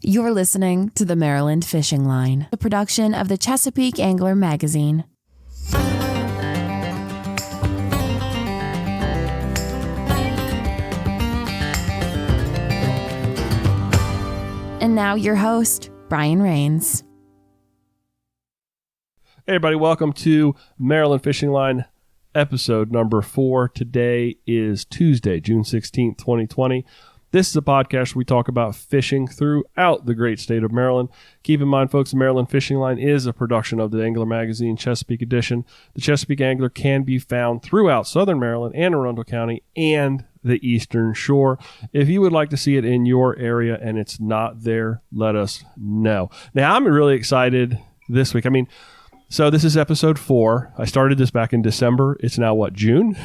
You're listening to the Maryland Fishing Line, a production of the Chesapeake Angler magazine. And now your host, Brian Rains. Hey everybody, welcome to Maryland Fishing Line episode number 4. Today is Tuesday, June 16th, 2020. This is a podcast where we talk about fishing throughout the great state of Maryland. Keep in mind, folks, the Maryland Fishing Line is a production of the Angler magazine, Chesapeake Edition. The Chesapeake Angler can be found throughout southern Maryland and Arundel County and the Eastern Shore. If you would like to see it in your area and it's not there, let us know. Now, I'm really excited this week. So this is episode 4. I started this back in December. It's now, June?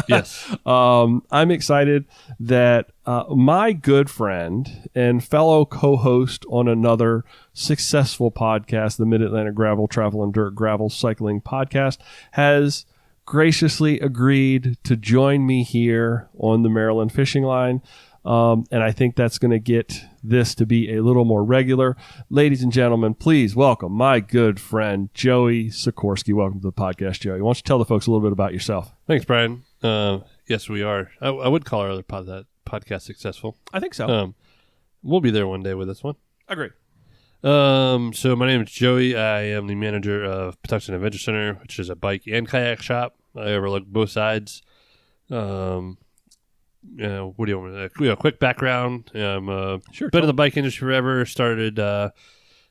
Yes. I'm excited that my good friend and fellow co-host on another successful podcast, the Mid-Atlantic Gravel, Travel, and Dirt Gravel Cycling Podcast, has graciously agreed to join me here on the Maryland Fishing Line. And I think that's going to get this to be a little more regular. Ladies and gentlemen, please welcome my good friend, Joey Sikorsky. Welcome to the podcast, Joey. Why don't you tell the folks a little bit about yourself? Thanks, Brian. Yes, we are. I would call our other podcast successful. I think so. We'll be there one day with this one. Agree. So my name is Joey. I am the manager of Patuxent Adventure Center, which is a bike and kayak shop. I overlook both sides. What do you want me to quick background. Sure. Been in the bike industry forever. Started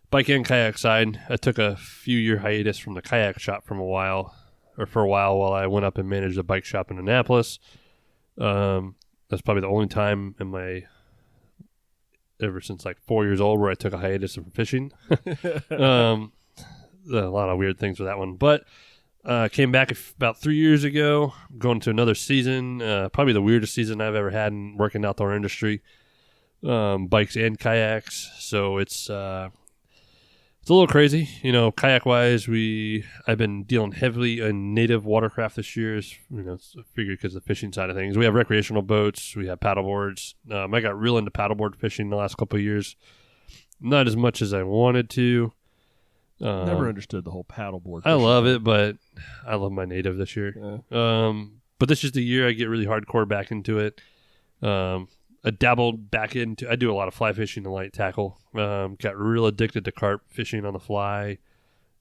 bike and kayak side. I took a few year hiatus from the kayak shop for a while while I went up and managed a bike shop in Annapolis. That's probably the only time ever since 4 years old where I took a hiatus from fishing. A lot of weird things with that one, but came back about 3 years ago, going to another season, probably the weirdest season I've ever had in working outdoor industry, bikes and kayaks. So it's a little crazy, kayak wise. I've been dealing heavily in native watercraft this year, figured because of the fishing side of things. We have recreational boats, we have paddle boards. I got real into paddleboard fishing the last couple of years, not as much as I wanted to. Never understood the whole paddleboard. I love it, but I love my native this year. Yeah. But this is the year I get really hardcore back into it. I dabbled back into. I do a lot of fly fishing and light tackle. Got real addicted to carp fishing on the fly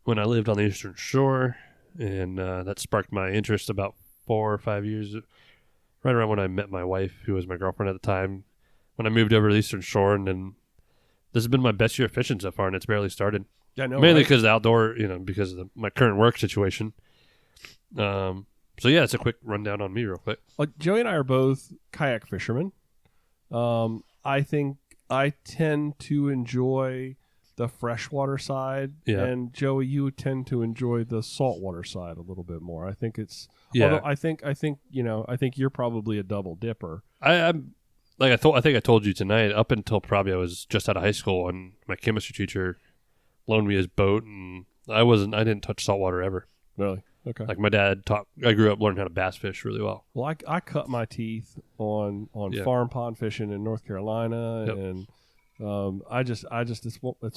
when I lived on the Eastern Shore, and that sparked my interest about 4 or 5 years, right around when I met my wife, who was my girlfriend at the time. When I moved over to the Eastern Shore, and then this has been my best year of fishing so far, and it's barely started. Yeah, no, mainly because of the outdoor, because of my current work situation. So yeah, it's a quick rundown on me real quick. Well, Joey and I are both kayak fishermen. I think I tend to enjoy the freshwater side, and Joey, you tend to enjoy the saltwater side a little bit more. I think it's, although I think you're probably a double dipper. I'm like I think I told you tonight. Up until probably I was just out of high school, and my chemistry teacher loaned me his boat, and I didn't touch saltwater ever. Really? Okay. Like my dad taught. I grew up learning how to bass fish really well. Well, I cut my teeth on farm pond fishing in North Carolina, and it's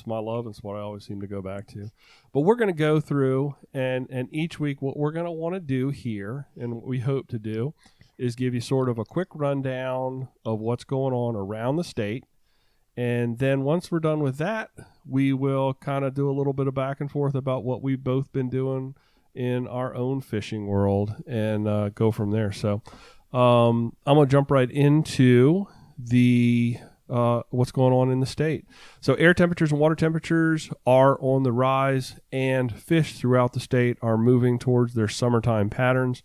my love. It's what I always seem to go back to. But we're going to go through, and each week what we're going to want to do here, and what we hope to do, is give you sort of a quick rundown of what's going on around the state. And then once we're done with that, we will kind of do a little bit of back and forth about what we've both been doing in our own fishing world, and go from there. So I'm going to jump right into the what's going on in the state. So air temperatures and water temperatures are on the rise, and fish throughout the state are moving towards their summertime patterns.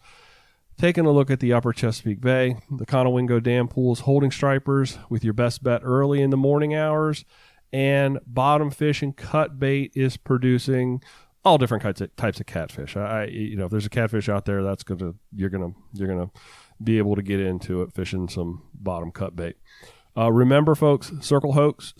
Taking a look at the upper Chesapeake Bay, the Conowingo Dam pool is holding stripers with your best bet early in the morning hours, and bottom fish and cut bait is producing all different types of catfish. If there's a catfish out there, you're gonna be able to get into it fishing some bottom cut bait. Remember, folks, circle hookers.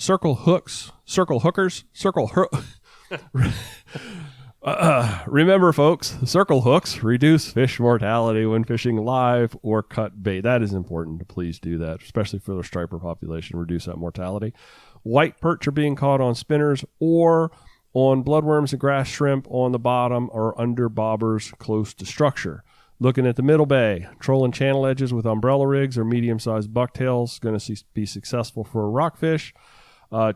Remember, folks, circle hooks reduce fish mortality when fishing live or cut bait. That is important to please do that, especially for the striper population, reduce that mortality. White perch are being caught on spinners or on bloodworms and grass shrimp on the bottom or under bobbers close to structure. Looking at the middle bay, trolling channel edges with umbrella rigs or medium-sized bucktails going to be successful for a rockfish.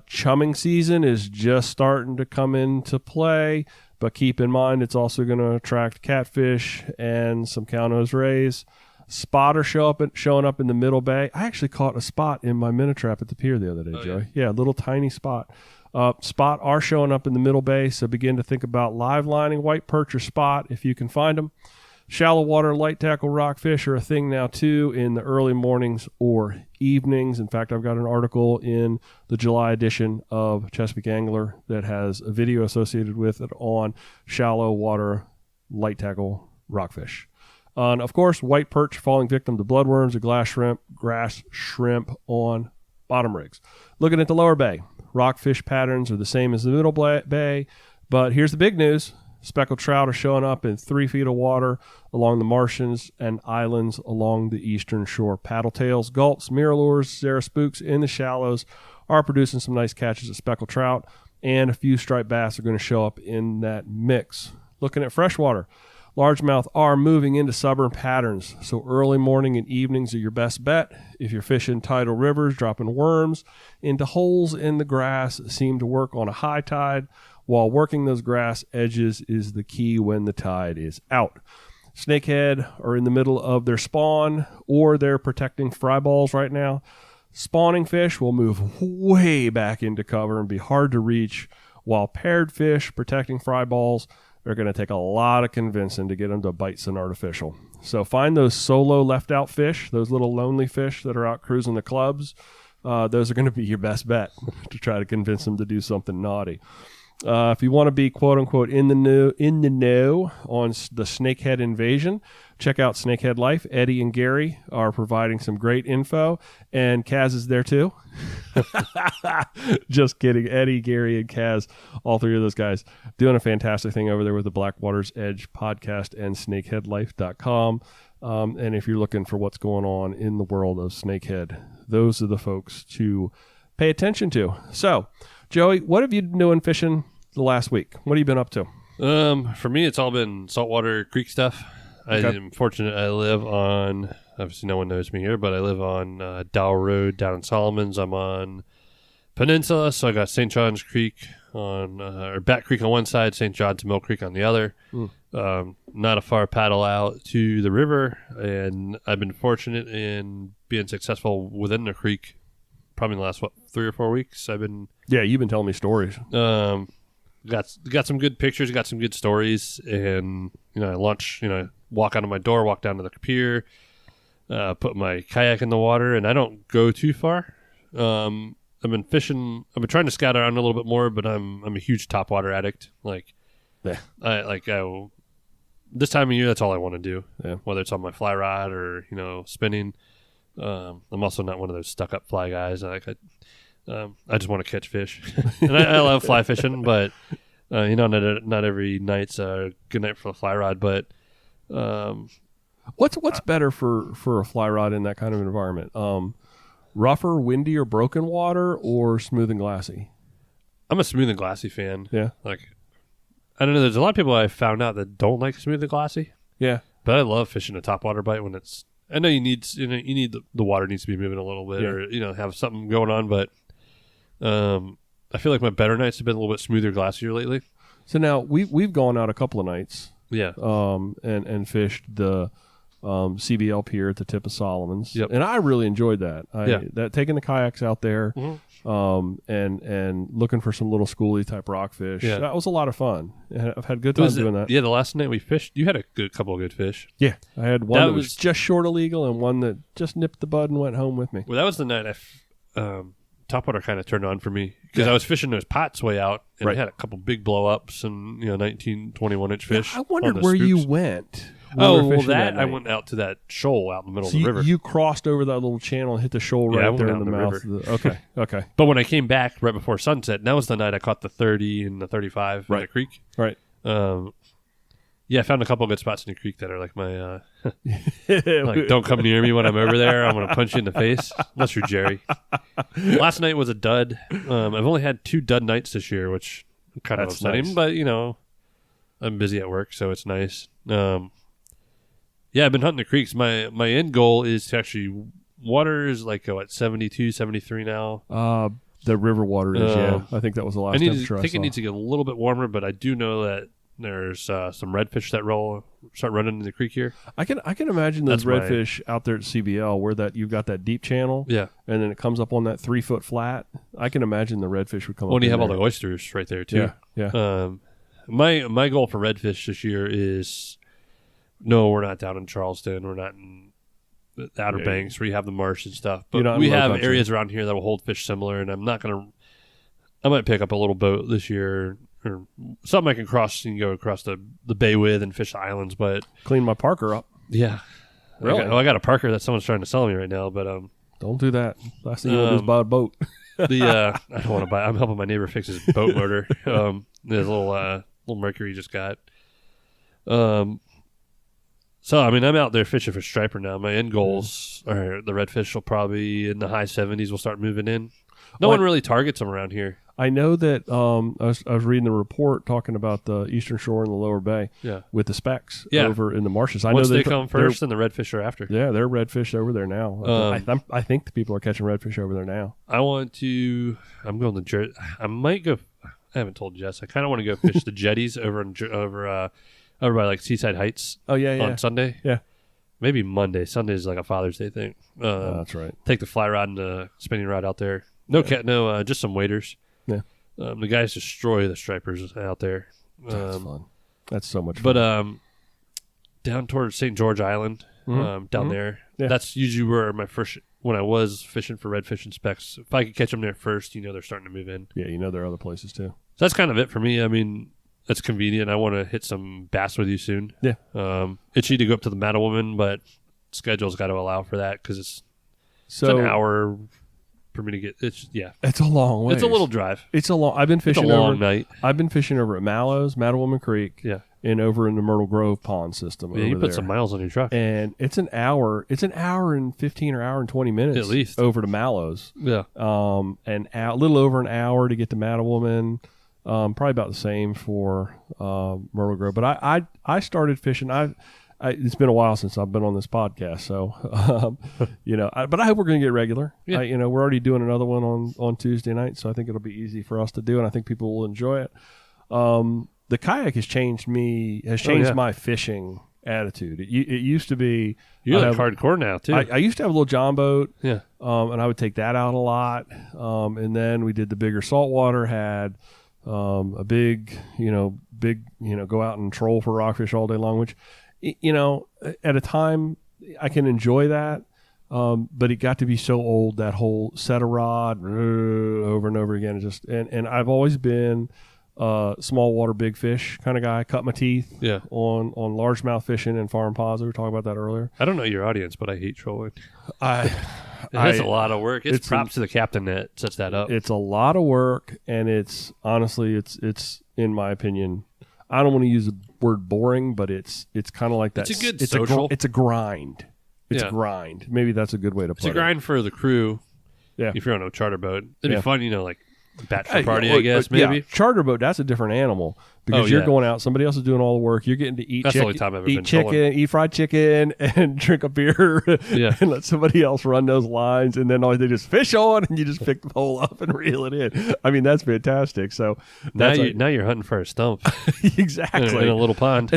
Chumming season is just starting to come into play, but keep in mind it's also going to attract catfish and some cow-nose rays. Spot are showing up in the middle bay. I actually caught a spot in my minnow trap at the pier the other day, Joey. Yeah, a little tiny spot. Spot are showing up in the middle bay, so begin to think about live lining white perch or spot if you can find them. Shallow water light tackle rockfish are a thing now too in the early mornings or evenings. In fact, I've got an article in the July edition of Chesapeake Angler that has a video associated with it on shallow water light tackle rockfish. And of course, white perch falling victim to bloodworms or grass shrimp on bottom rigs. Looking at the lower bay, rockfish patterns are the same as the middle bay, but here's the big news. Speckled trout are showing up in 3 feet of water along the marshes and islands along the eastern shore. Paddletails, gulps, mirrorlures, Sarah spooks in the shallows are producing some nice catches of speckled trout, and a few striped bass are going to show up in that mix. Looking at freshwater, largemouth are moving into stubborn patterns, so early morning and evenings are your best bet. If you're fishing tidal rivers, dropping worms into holes in the grass seem to work on a high tide, while working those grass edges is the key when the tide is out. Snakehead are in the middle of their spawn, or they're protecting fry balls right now. Spawning fish will move way back into cover and be hard to reach, while paired fish protecting fry balls are going to take a lot of convincing to get them to bite some artificial. So find those solo left out fish, those little lonely fish that are out cruising the clubs. Those are going to be your best bet to try to convince them to do something naughty. If you want to be quote unquote in the know on the snakehead invasion, check out Snakehead Life. Eddie and Gary are providing some great info, and Kaz is there too. Just kidding. Eddie, Gary, and Kaz, all three of those guys doing a fantastic thing over there with the Blackwater's Edge podcast and snakeheadlife.com. And if you're looking for what's going on in the world of snakehead, those are the folks to pay attention to. So, Joey, what have you been doing fishing the last week? What have you been up to? For me, it's all been saltwater creek stuff. Okay. I'm fortunate I live on, obviously no one knows me here, but I live on Dow Road down in Solomons. I'm on Peninsula, so I got St. John's Creek on, or Bat Creek on one side, St. John's Mill Creek on the other. Not a far paddle out to the river, and I've been fortunate in being successful within the creek. Probably in the last 3 or 4 weeks. You've been telling me stories. Got some good pictures, got some good stories, and I launch, walk out of my door, walk down to the pier, put my kayak in the water, and I don't go too far. I've been fishing. I've been trying to scout around a little bit more, but I'm a huge topwater addict. This time of year, that's all I want to do. Yeah. Whether it's on my fly rod or spinning. I'm also not one of those stuck-up fly guys. I just want to catch fish, and I love fly fishing. But not every night's a good night for a fly rod. But what's better for a fly rod in that kind of environment? Rougher, windy, or broken water, or smooth and glassy? I'm a smooth and glassy fan. Yeah, I don't know. There's a lot of people I've found out that don't like smooth and glassy. Yeah, but I love fishing a topwater bite when it's. I know you need the water needs to be moving a little bit, or have something going on. But I feel like my better nights have been a little bit smoother, glassier lately. So now we've gone out a couple of nights, and fished the CBL pier at the tip of Solomons, and I really enjoyed that. That taking the kayaks out there, and looking for some little schoolie type rockfish. Yeah. That was a lot of fun. I've had good times doing that. Yeah, the last night we fished, you had a couple of good fish. Yeah, I had one that was just short of legal, and one that just nipped the bud and went home with me. Well, that was the night topwater kind of turned on for me because I was fishing those pots way out, and I had a couple big blow ups and 19, 21-inch fish. I wondered where you went. I went out to that shoal out in the middle of the river. You crossed over that little channel and hit the shoal right there in the mouth. Okay. But when I came back right before sunset, and that was the night I caught the 30 and the 35 in the creek. Right. I found a couple of good spots in the creek that are like my Like, don't come near me when I'm over there. I'm going to punch you in the face. Unless you're Jerry. Last night was a dud. I've only had 2 dud nights this year, which kind of upsetting. Nice. But, I'm busy at work, so it's nice. I've been hunting the creeks. My end goal is to actually... Water is like, 72, 73 now. The river water is, I think that was the last temperature I saw. It needs to get a little bit warmer, but I do know that there's some redfish that start running in the creek here. I can imagine those redfish out there at CBL where you've got that deep channel, and then it comes up on that 3-foot flat. I can imagine the redfish would come up. Well, you have all the oysters right there too. Yeah. My goal for redfish this year is, no, we're not down in Charleston. We're not in the Outer Banks where you have the marsh and stuff. But we have areas around here that will hold fish similar, and I might pick up a little boat this year or something I can cross and go across the bay with and fish the islands. But clean my Parker up. Yeah. Really? I got a Parker that someone's trying to sell me right now, but don't do that. Last thing you want to do is buy a boat. I don't want to buy. I'm helping my neighbor fix his boat motor. There's a little Mercury he just got. So, I'm out there fishing for striper now. My end goals are the redfish will probably in the high 70s will start moving in. No one really targets them around here. I know that I was reading the report talking about the eastern shore and the lower bay with the specks over in the marshes. Once they come first and the redfish are after. Yeah, they're redfish over there now. I think the people are catching redfish over there now. I'm going to Jersey. I might go. I haven't told Jess. I kind of want to go fish the jetties over by like Seaside Heights. Oh, yeah. On Sunday. Yeah. Maybe Monday. Sunday is like a Father's Day thing. That's right. Take the fly rod and the spinning rod out there. Just some waders. Yeah. The guys destroy the stripers out there. That's fun. That's so much fun. But down towards St. George Island, down there, that's usually where when I was fishing for redfish and specks, if I could catch them there first, they're starting to move in. Yeah, there are other places too. So that's kind of it for me. It's convenient. I want to hit some bass with you soon. Yeah. Itchy to go up to the Mattawoman, but schedule's got to allow for that because it's an hour for me to get. It's a long way. It's a little drive. I've been fishing it's a long night. I've been fishing over at Mallows, Mattawoman Creek. Yeah. And over in the Myrtle Grove Pond system. Yeah, you put some miles on your truck. And it's an hour. It's an hour and 15 or hour and 20 minutes at least over to Mallows. Yeah. And a little over an hour to get to Mattawoman. Probably about the same for Myrtle Grove. But I started fishing. It's been a while since I've been on this podcast, so but I hope we're going to get regular. Yeah. We're already doing another one on Tuesday night, so I think it'll be easy for us to do, and I think people will enjoy it. The kayak has changed my fishing attitude. It used to be you're like hardcore now too. I used to have a little John boat, and I would take that out a lot, and then we did the bigger saltwater. Had a big go out and troll for rockfish all day long, which at a time I can enjoy that, but it got to be so old, that whole set a rod over and over again. And I've always been small water, big fish kind of guy. Cut my teeth on largemouth fishing and farm ponds. We were talking about that earlier. I don't know your audience, but I hate trolling. It's a lot of work. It's props to the captain that sets that up. It's a lot of work, and it's honestly, it's in my opinion, I don't want to use the word boring, but it's kind of like that. It's a good social. It's a grind. It's a grind. Maybe that's a good way to put it. It's a grind for the crew. Yeah. If you're on a charter boat, it'd be fun, like bachelor party, I guess, maybe. Yeah, charter boat, that's a different animal because you're going out, somebody else is doing all the work. You're getting to eat eat fried chicken, and drink a beer, and let somebody else run those lines, and then they just fish on, and you just pick the pole up and reel it in. That's fantastic. So now you're hunting for a stump, exactly, in a little pond,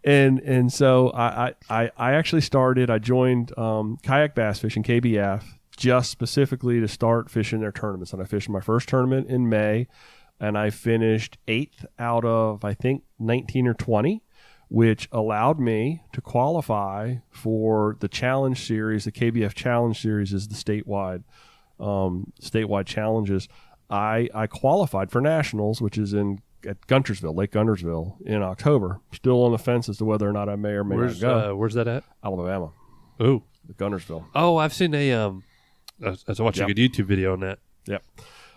and so I actually started. I joined Kayak Bass Fishing KBF. Just specifically to start fishing their tournaments. And I fished my first tournament in May, and I finished 8th out of, I think, 19 or 20, which allowed me to qualify for the Challenge Series. The KBF Challenge Series is the statewide challenges. I qualified for Nationals, which is at Guntersville, Lake Guntersville, in October. Still on the fence as to whether or not I may or may not go. Where's that at? Alabama. Oh, Guntersville. Oh, I've seen I was watching a good YouTube video on that. Yep.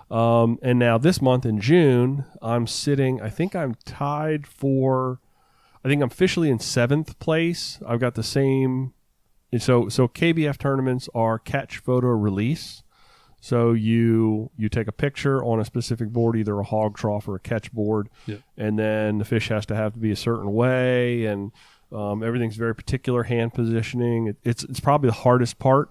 And now this month in June, I'm sitting, I think I'm tied for, I think I'm officially in 7th place. I've got the same. So KBF tournaments are catch, photo, release. So you take a picture on a specific board, either a hog trough or a catch board, and then the fish has to be a certain way, and everything's very particular, hand positioning. It's probably the hardest part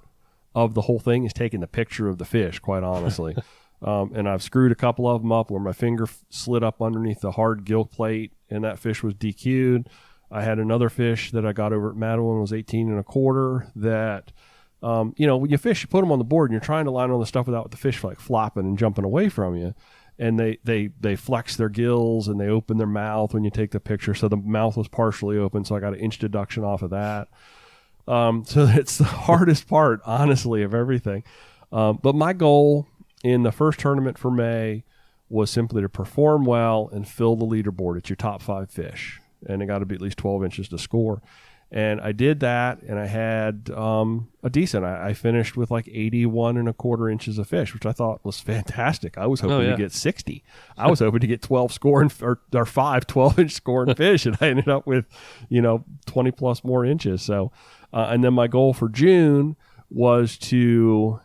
of the whole thing is taking the picture of the fish, quite honestly. And I've screwed a couple of them up where my finger slid up underneath the hard gill plate, and that fish was DQ'd. I had another fish that I got over at Madeline, was 18 1/4 that, when you fish, you put them on the board and you're trying to line on the stuff without the fish like flopping and jumping away from you. And they flex their gills and they open their mouth when you take the picture. So the mouth was partially open. So I got an inch deduction off of that. So it's the hardest part, honestly, of everything. But my goal in the first tournament for May was simply to perform well and fill the leaderboard at your top 5 fish. And it got to be at least 12 inches to score. And I did that, and I had a decent. I finished with like 81 1/4 inches of fish, which I thought was fantastic. I was hoping to get 60. I was hoping to get 12 scoring or 5 12-inch scoring fish, and I ended up with 20 plus more inches. So, and then my goal for June was to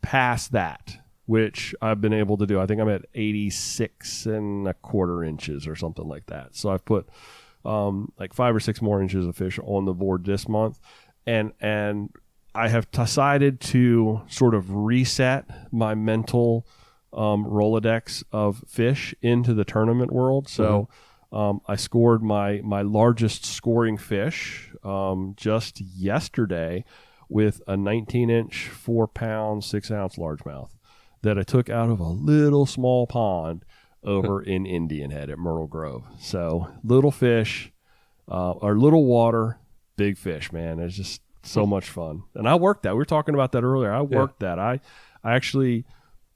pass that, which I've been able to do. I think I'm at 86 1/4 inches or something like that. So I've put like 5 or 6 more inches of fish on the board this month. And I have decided to sort of reset my mental Rolodex of fish into the tournament world. So I scored my largest scoring fish just yesterday with a 19-inch, 4-pound, 6-ounce largemouth that I took out of a little small pond over in Indian Head at Myrtle Grove. So little fish, or little water, big fish, man. It's just so much fun. And I worked that. We were talking about that earlier. I worked that. I actually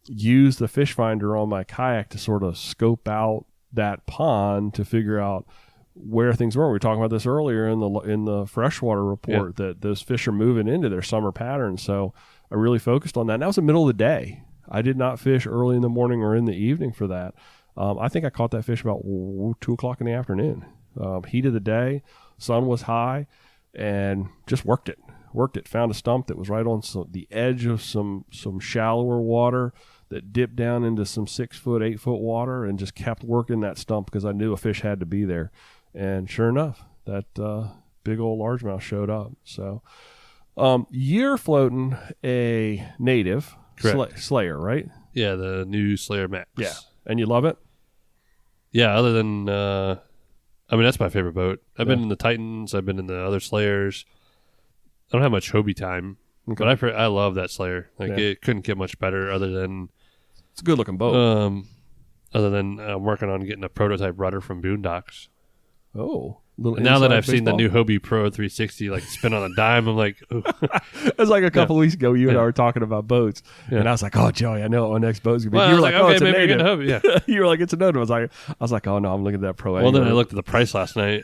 used the fish finder on my kayak to sort of scope out that pond to figure out where things were. We were talking about this earlier in the freshwater report that those fish are moving into their summer patterns. So I really focused on that. And that was the middle of the day. I did not fish early in the morning or in the evening for that. I think I caught that fish about 2 o'clock in the afternoon. Heat of the day, sun was high, and just worked it. Found a stump that was right on the edge of some shallower water that dipped down into some 6-foot, 8-foot water, and just kept working that stump because I knew a fish had to be there. And sure enough, that big old largemouth showed up. So you're floating a native Slayer, right? Yeah, the new Slayer Max. Yeah, and you love it? Yeah, other than, that's my favorite boat. I've been in the Titans. I've been in the other Slayers. I don't have much Hobie time, but I love that Slayer. It couldn't get much better other than... It's a good-looking boat. Other than I'm working on getting a prototype rudder from Boondocks. Oh. Now that I've seen the new Hobie Pro 360 spin on a dime, I'm like, ooh. It was like a couple weeks ago, you and I were talking about boats, and I was like, "Oh, Joey, I know what my next boat's gonna be." You were like, "Oh, it's a native." Hobie, you were like, "It's a native." I was like, "Oh no, I'm looking at that Pro." Well, then I looked at the price last night,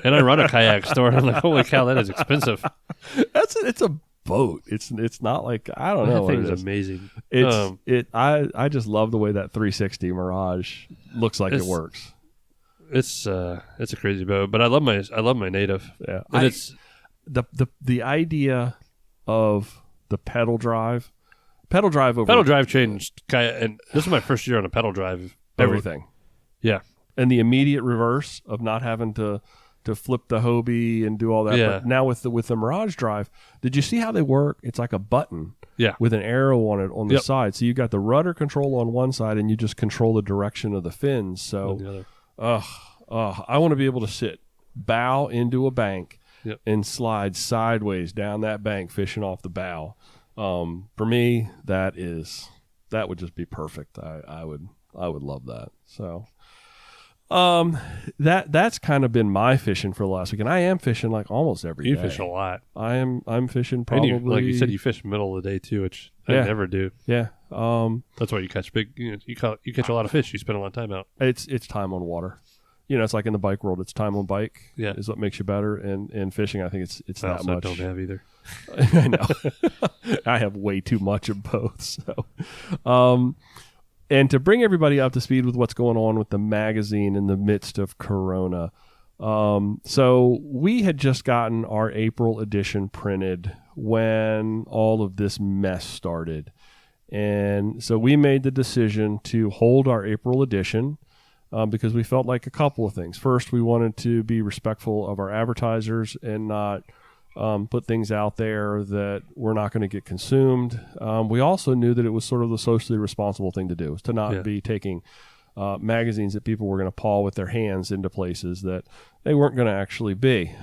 and I run a kayak store, and I'm like, "Holy cow, that is expensive." It's a boat. It's not like I don't know. That thing is amazing. I just love the way that 360 Mirage looks like it works. It's a crazy boat, but I love my native. Yeah, and it's the idea of the pedal drive changed kayak, and this is my first year on a pedal drive. Everything, yeah, and the immediate reverse of not having to flip the Hobie and do all that. Yeah. But now with the Mirage drive, did you see how they work? It's like a button. Yeah. With an arrow on it on the side, so you got the rudder control on one side, and you just control the direction of the fins. So. On the other. I want to be able to bow into a bank and slide sideways down that bank fishing off the bow. For me, that would just be perfect. I would love that. So that's kind of been my fishing for the last week, and I am fishing like almost every day. You fish a lot. I'm fishing probably. And like you said, you fish middle of the day too, which I never do. Yeah. That's why you catch big. You catch a lot of fish. You spend a lot of time out. It's time on water. It's like in the bike world. It's time on bike. Yeah. Is what makes you better. And fishing, I think it's that much. I don't have either. I know. I have way too much of both. So, And to bring everybody up to speed with what's going on with the magazine in the midst of Corona. So we had just gotten our April edition printed when all of this mess started. And so we made the decision to hold our April edition because we felt like a couple of things. First, we wanted to be respectful of our advertisers and not put things out there that were not going to get consumed. We also knew that it was sort of the socially responsible thing to do, is to not be taking magazines that people were going to paw with their hands into places that they weren't going to actually be.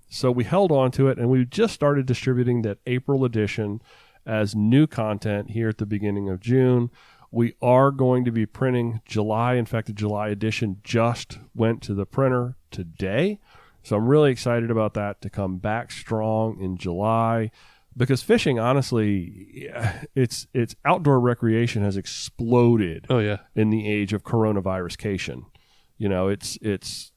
So we held on to it, and we just started distributing that April edition as new content here at the beginning of June. We are going to be printing July. In fact, the July edition just went to the printer today. So I'm really excited about that to come back strong in July, because fishing, honestly, it's outdoor recreation has exploded. Oh yeah, in the age of coronaviruscation. It's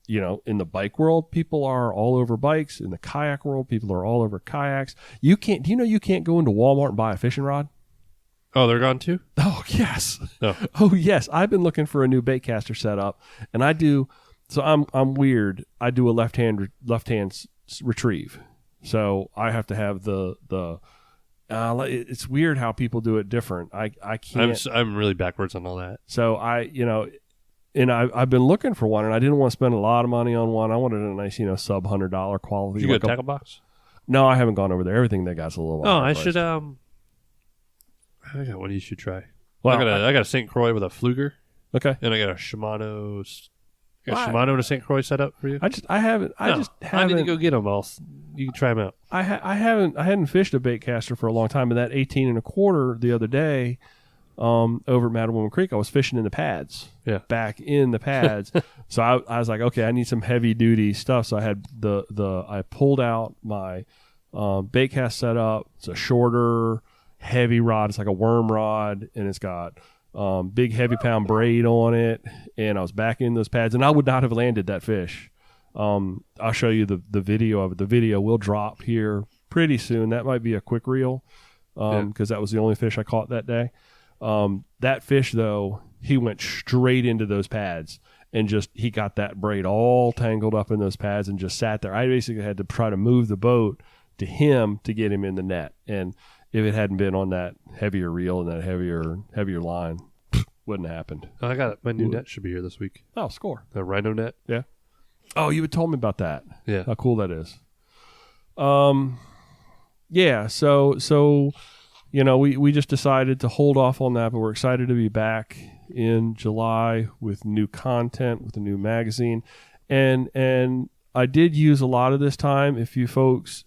in the bike world, people are all over bikes. In the kayak world, people are all over kayaks. You can't go into Walmart and buy a fishing rod? Oh, they're gone too? Oh, yes. No. Oh, yes. I've been looking for a new baitcaster setup, and I do. So I'm weird. I do a left hand retrieve. So I have to have the it's weird how people do it different. I can't. I'm really backwards on all that. So and I've been looking for one, and I didn't want to spend a lot of money on one. I wanted a nice, sub $100 quality. Did you go to Tackle Box? No, I haven't gone over there. Everything they got's a little. Oh, I should. I got one you should try. Well, I got a St. Croix with a Fluger. Okay. And I got a Shimano. Shimano and a St. Croix set up for you. I haven't. I need to go get them all. You can try them out. I hadn't fished a bait caster for a long time, and that 18 and a quarter the other day, over at Madwoman Creek, I was fishing in the pads. Yeah. Back in the pads. So I was like, okay, I need some heavy duty stuff. So I had I pulled out my bait cast setup. It's a shorter, heavy rod. It's like a worm rod, and it's got big heavy pound braid on it. And I was back in those pads, and I would not have landed that fish. I'll show you the video of it. The video will drop here pretty soon. That might be a quick reel, because that was the only fish I caught that day. That fish, though, he went straight into those pads, and he got that braid all tangled up in those pads and just sat there. I basically had to try to move the boat to him to get him in the net. And if it hadn't been on that heavier reel and that heavier line, wouldn't have happened. Oh, I got it. My new net should be here this week. Oh, score. The Rhino net. Yeah. Oh, you had told me about that. Yeah. How cool that is. Yeah. So we just decided to hold off on that, but we're excited to be back in July with new content, with a new magazine. And I did use a lot of this time. If you folks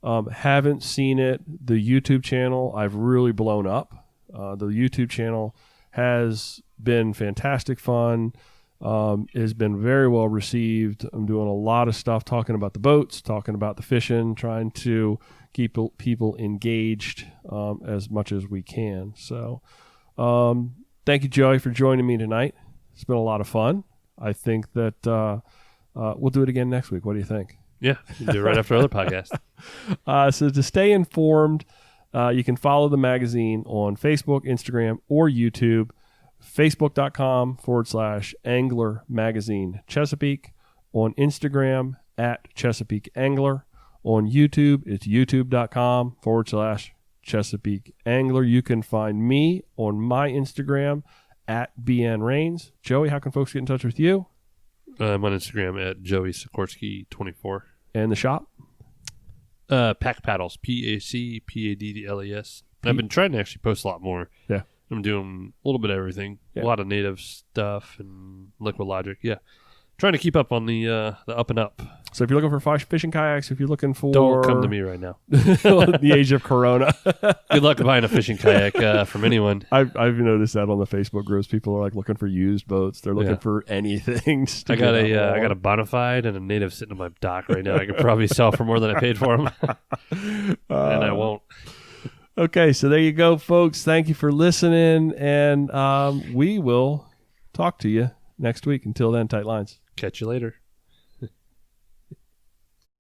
haven't seen it, the YouTube channel, I've really blown up. The YouTube channel has been fantastic fun. Has been very well received. I'm doing a lot of stuff talking about the boats, talking about the fishing, trying to keep people engaged as much as we can. So thank you, Joey, for joining me tonight. It's been a lot of fun. I think that we'll do it again next week. What do you think? Yeah, you do it right after other podcast. So to stay informed, you can follow the magazine on Facebook, Instagram, or YouTube. Facebook.com/Angler Magazine Chesapeake. On Instagram @Chesapeake Angler. On YouTube, it's youtube.com/Chesapeake Angler. You can find me on my Instagram @BNRains. Joey, how can folks get in touch with you? I'm on Instagram @JoeySikorsky24. And the shop? Pack Paddles, PACPADDLES. I've been trying to actually post a lot more. Yeah. I'm doing a little bit of everything. Yeah. A lot of native stuff and Liquid Logic. Yeah. Trying to keep up on the up and up. So if you're looking for fishing kayaks, if you're looking for... Don't come to me right now. The age of Corona. Good luck buying a fishing kayak from anyone. I've noticed that on the Facebook groups. People are like looking for used boats. They're looking for anything. I got a Bonafide and a native sitting on my dock right now. I could probably sell for more than I paid for them. And I won't. Okay, so there you go, folks. Thank you for listening, and we will talk to you next week. Until then, tight lines. Catch you later.